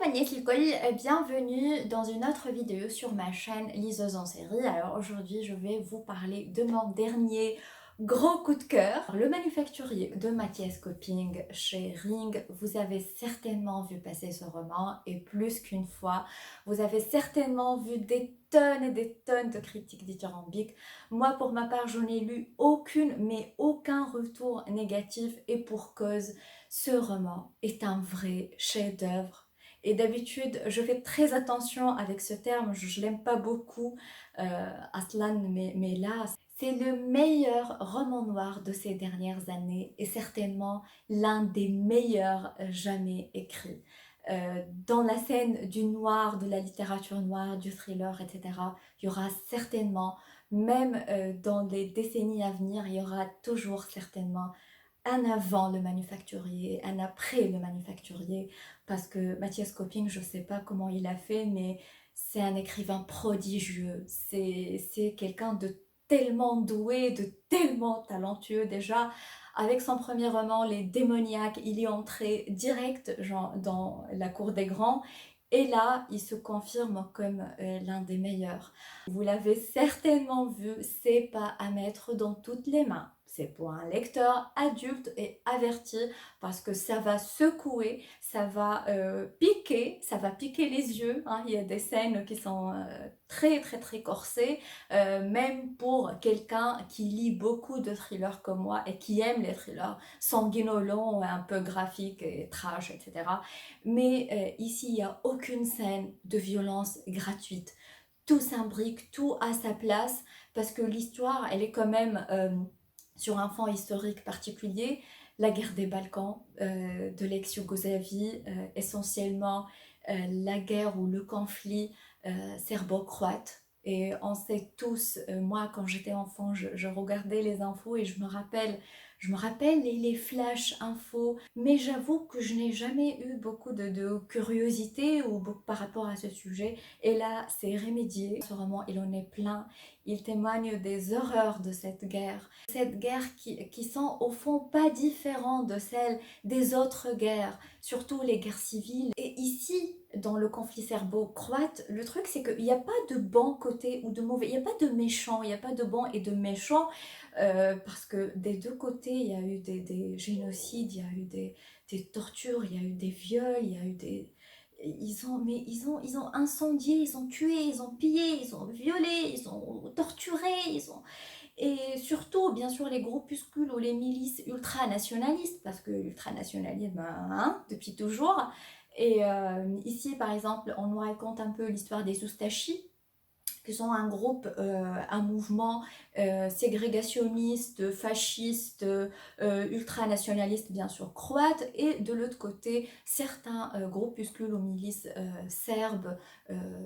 ma nièce Nicole, bienvenue dans une autre vidéo sur ma chaîne Liseuse en série. Alors aujourd'hui je vais vous parler de mon dernier gros coup de cœur, le manufacturier de Matthias Coping chez Ring. Vous avez certainement vu passer ce roman et plus qu'une fois, vous avez certainement vu des tonnes et des tonnes de critiques dithyrambiques. Moi pour ma part je n'ai lu aucune mais aucun retour négatif et pour cause, ce roman est un vrai chef-d'œuvre. Et d'habitude, je fais très attention avec ce terme, je ne l'aime pas beaucoup, Aslan, mais là, c'est le meilleur roman noir de ces dernières années et certainement l'un des meilleurs jamais écrits. Dans la scène du noir, de la littérature noire, du thriller, etc., il y aura certainement, même dans les décennies à venir, il y aura toujours certainement un avant le manufacturier, un après le manufacturier, parce que Matthias Coping, je ne sais pas comment il a fait, mais c'est un écrivain prodigieux, c'est quelqu'un de tellement doué, de tellement talentueux déjà. Avec son premier roman, Les Démoniaques, il est entré direct genre, dans la cour des grands, et là, il se confirme comme l'un des meilleurs. Vous l'avez certainement vu, c'est pas à mettre dans toutes les mains. C'est pour un lecteur adulte et averti parce que ça va secouer, ça va piquer les yeux. Hein. Il y a des scènes qui sont très très très corsées, même pour quelqu'un qui lit beaucoup de thrillers comme moi et qui aime les thrillers sanguinolents, un peu graphiques et trash, etc. Mais ici, il n'y a aucune scène de violence gratuite. Tout s'imbrique, tout à sa place, parce que l'histoire, elle est quand même sur un fond historique particulier, la guerre des Balkans, de l'ex-Yougoslavie, essentiellement la guerre ou le conflit serbo-croate. Et on sait tous, moi quand j'étais enfant, je regardais les infos et je me rappelle les flash infos, mais j'avoue que je n'ai jamais eu beaucoup de curiosité ou beaucoup par rapport à ce sujet. Et là, c'est remédié. Ce roman, il en est plein. Il témoigne des horreurs de cette guerre. Cette guerre qui sont au fond pas différentes de celles des autres guerres, surtout les guerres civiles. Et ici, dans le conflit serbo-croate, le truc c'est qu'il n'y a pas de bon côté ou de mauvais, il n'y a pas de méchants, il n'y a pas de bons et de méchants, parce que des deux côtés, il y a eu des génocides, il y a eu des tortures, il y a eu des viols, il y a eu des... ils ont incendié, ils ont tué, ils ont pillé, ils ont violé, ils ont torturé, Et surtout, bien sûr, les groupuscules ou les milices ultranationalistes, parce que l'ultranationalisme, hein, depuis toujours. Et ici, par exemple, on nous raconte un peu l'histoire des Oustachis, qui sont un groupe, un mouvement ségrégationniste, fasciste, ultranationaliste bien sûr croate, et de l'autre côté certains groupuscules ou milices serbes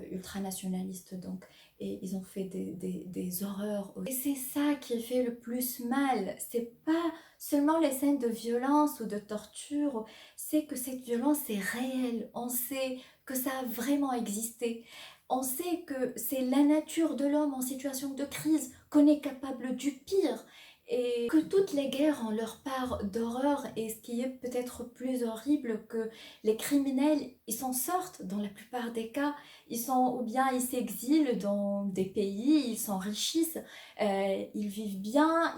ultranationalistes donc, et ils ont fait des horreurs. Et c'est ça qui fait le plus mal, c'est pas seulement les scènes de violence ou de torture, c'est que cette violence est réelle, on sait que ça a vraiment existé. On sait que c'est la nature de l'homme en situation de crise, qu'on est capable du pire et que toutes les guerres ont leur part d'horreur, et ce qui est peut-être plus horrible, que les criminels, ils s'en sortent dans la plupart des cas, ou bien ils s'exilent dans des pays, ils s'enrichissent, ils vivent bien,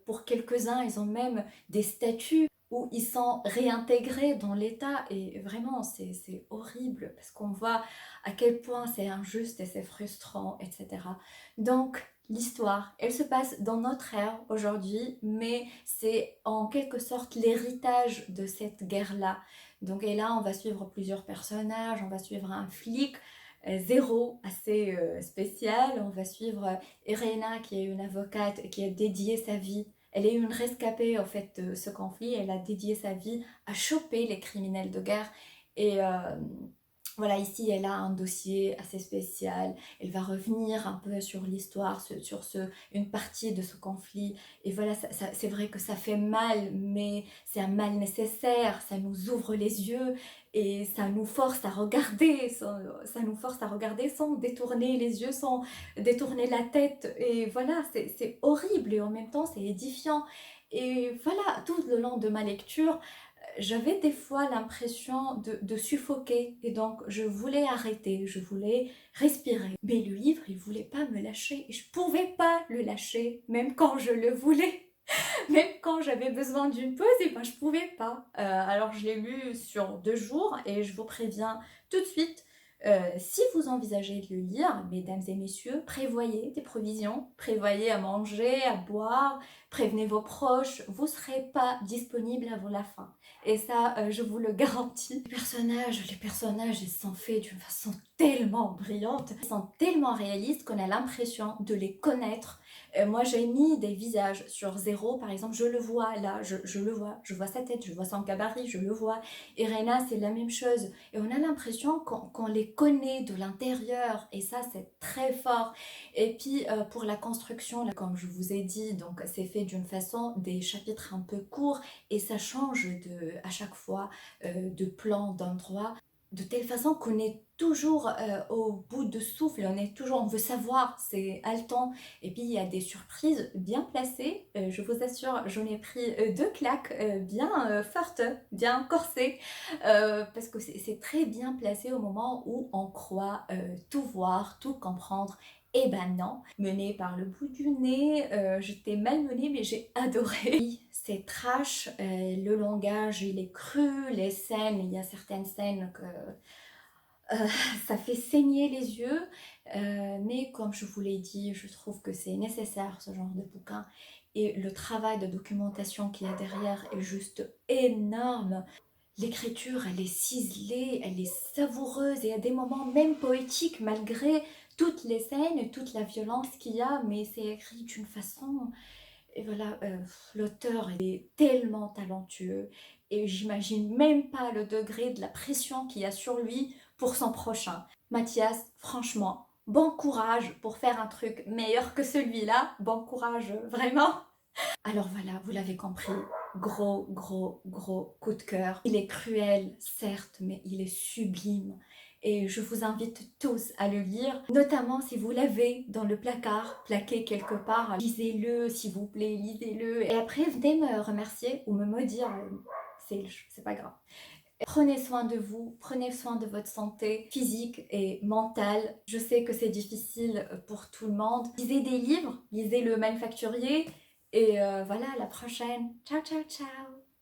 pour quelques-uns, ils ont même des statuts où ils sont réintégrés dans l'État, et vraiment c'est horrible parce qu'on voit à quel point c'est injuste et c'est frustrant, etc. Donc, l'histoire, elle se passe dans notre ère aujourd'hui, mais c'est en quelque sorte l'héritage de cette guerre-là. Donc, et là, on va suivre plusieurs personnages, on va suivre un flic, zéro, assez spécial, on va suivre Irena, qui est une avocate qui a dédié sa vie. Elle est une rescapée en fait de ce conflit, elle a dédié sa vie à choper les criminels de guerre. Et voilà, ici, elle a un dossier assez spécial. Elle va revenir un peu sur l'histoire, une partie de ce conflit. Et voilà, c'est vrai que ça fait mal, mais c'est un mal nécessaire. Ça nous ouvre les yeux et ça nous force à regarder. Ça nous force à regarder sans détourner les yeux, sans détourner la tête. Et voilà, c'est horrible et en même temps, c'est édifiant. Et voilà, tout le long de ma lecture, j'avais des fois l'impression de suffoquer et donc je voulais arrêter, je voulais respirer. Mais le livre, il voulait pas me lâcher et je pouvais pas le lâcher, même quand je le voulais. Même quand j'avais besoin d'une pause, et ben je pouvais pas. Alors je l'ai lu sur 2 jours et je vous préviens tout de suite, si vous envisagez de le lire, mesdames et messieurs, prévoyez des provisions, prévoyez à manger, à boire, prévenez vos proches, vous ne serez pas disponible avant la fin. Et ça, je vous le garantis. Les personnages, ils sont faits d'une façon tellement brillante, ils sont tellement réalistes qu'on a l'impression de les connaître. Moi, j'ai mis des visages sur Zéro, par exemple, je le vois là, je le vois, je vois sa tête, je vois son gabarit, je le vois. Irena, c'est la même chose. Et on a l'impression qu'on les connaît de l'intérieur, et ça, c'est très fort. Et puis, pour la construction, là, comme je vous ai dit, donc c'est fait d'une façon, des chapitres un peu courts, et ça change à chaque fois de plan, d'endroit, de telle façon qu'on est toujours au bout de souffle, on veut savoir, c'est haletant. Et puis il y a des surprises bien placées, je vous assure, j'en ai pris 2 claques bien fortes, bien corsées, parce que c'est très bien placé au moment où on croit tout voir, tout comprendre. Et ben non, menée par le bout du nez, j'étais malmenée mais j'ai adoré. Oui, c'est trash, le langage il est cru, les scènes, il y a certaines scènes que ça fait saigner les yeux, mais comme je vous l'ai dit, je trouve que c'est nécessaire ce genre de bouquin. Et le travail de documentation qu'il y a derrière est juste énorme. L'écriture, elle est ciselée, elle est savoureuse et à des moments même poétiques malgré toutes les scènes et toute la violence qu'il y a, mais c'est écrit d'une façon... Et voilà, l'auteur est tellement talentueux et j'imagine même pas le degré de la pression qu'il y a sur lui pour son prochain. Mathias, franchement, bon courage pour faire un truc meilleur que celui-là. Bon courage, vraiment. Alors voilà, vous l'avez compris, gros, gros, gros coup de cœur. Il est cruel, certes, mais il est sublime. Et je vous invite tous à le lire, notamment si vous l'avez dans le placard, plaqué quelque part. Lisez-le, s'il vous plaît, lisez-le. Et après, venez me remercier ou me maudire, c'est pas grave. Prenez soin de vous, prenez soin de votre santé physique et mentale. Je sais que c'est difficile pour tout le monde. Lisez des livres, lisez Le Manufacturier et voilà, à la prochaine. Ciao, ciao, ciao!